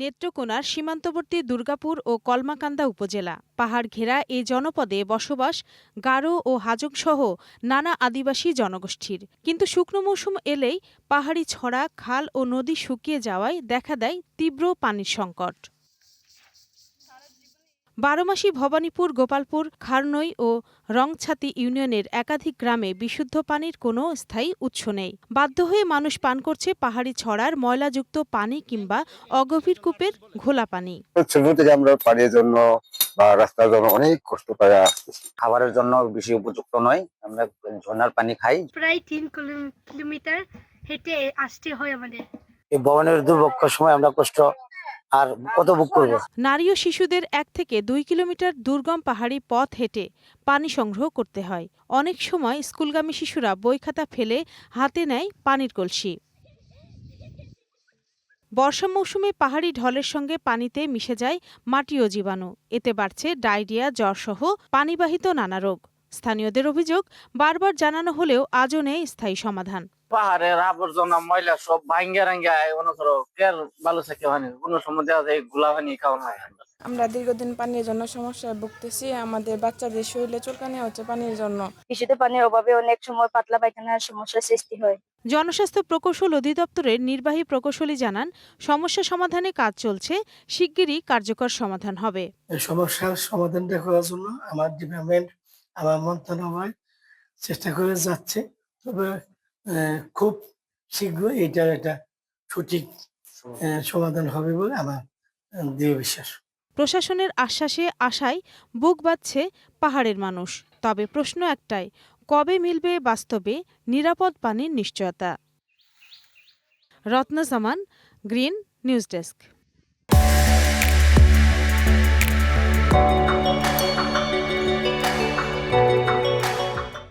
নেত্রকোনার সীমান্তবর্তী দুর্গাপুর ও কলমাকান্দা উপজেলা পাহাড় ঘেরা এই জনপদে বসবাস গারো ও হাজংসহ নানা আদিবাসী জনগোষ্ঠীর। কিন্তু শুকনো মৌসুম এলেই পাহাড়ি ছড়া, খাল ও নদী শুকিয়ে যাওয়ায় দেখা দেয় তীব্র পানির সংকট। বারোমাসী ভবানীপুর, গোপালপুর, খারনই ও রংছাতি ইউনিয়নের একাধিক গ্রামে বিশুদ্ধ পানির কোনো স্থায়ী উৎস নেই। বাধ্য হয়ে মানুষ পান করছে পাহাড়ি ছড়ার ময়লাযুক্ত পানি কিংবা অগভীর কূপের ঘোলা পানি। ছোট থেকে আমরা পানির জন্য বা রাস্তার জন্য অনেক কষ্ট করে আসতেছি। খাবারের জন্য বেশি উপযুক্ত নয়। আমরা ঝর্ণার পানি খাই। প্রায় 3 কিলোমিটার হেঁটে আসতে হয় আমাদের। এই ভবনের দুর্ভিক্ষের সময় আমরা কষ্ট আর কত ভোগ করবো। নারী ও শিশুদের 1 থেকে 2 কিলোমিটার দুর্গম পাহাড়ি পথ হেঁটে পানি সংগ্রহ করতে হয়। অনেক সময় স্কুলগামী শিশুরা বই খাতা ফেলে হাতে নেয় পানির কলসি। বর্ষা মৌসুমে পাহাড়ি ঢলের সঙ্গে পানিতে মিশে যায় মাটি ও জীবাণু। এতে বাড়ছে ডায়রিয়া, জ্বরসহ পানিবাহিত নানা রোগ। স্থানীয়দের অভিযোগ, বারবার জানানো হলেও আজও নেই স্থায়ী সমাধান। পাহাড়ের আবর্জনা ময়লা সব ভাঙ্গা ভালো থাকে মানে কোনো সময় দেওয়া যায় গোলা পানি খাওয়া হয়। আমরা দীর্ঘদিন পানির জন্য সমস্যায় ভুগতেছি। আমাদের বাচ্চাদের শরীরে চুলকানি হচ্ছে পানির জন্য। বিশুদ্ধ পানির অভাবে অনেক সময় পাতলা পায়খানার সমস্যার সৃষ্টি হয়। জনস্বাস্থ্য প্রকৌশল অধিদপ্তরের নির্বাহী প্রকৌশলী জানান, সমস্যা সমাধানে কাজ চলছে, শিগগিরই কার্যকর সমাধান হবে। সমস্যার সমাধানটা করার জন্য আমার ডিপার্টমেন্ট, আমার মন্ত্রণালয় চেষ্টা করে যাচ্ছে। তবে খুব শীঘ্রই এটার একটা সঠিক সমাধান হবে বলে আমার দৃঢ় বিশ্বাস। প্রশাসনের আশ্বাসে আশায় বুক বাঁধছে পাহাড়ের মানুষ। তবে প্রশ্ন একটাই, কবে মিলবে বাস্তবে নিরাপদ পানির নিশ্চয়তা? রত্না জামান, গ্রিন নিউজ ডেস্ক।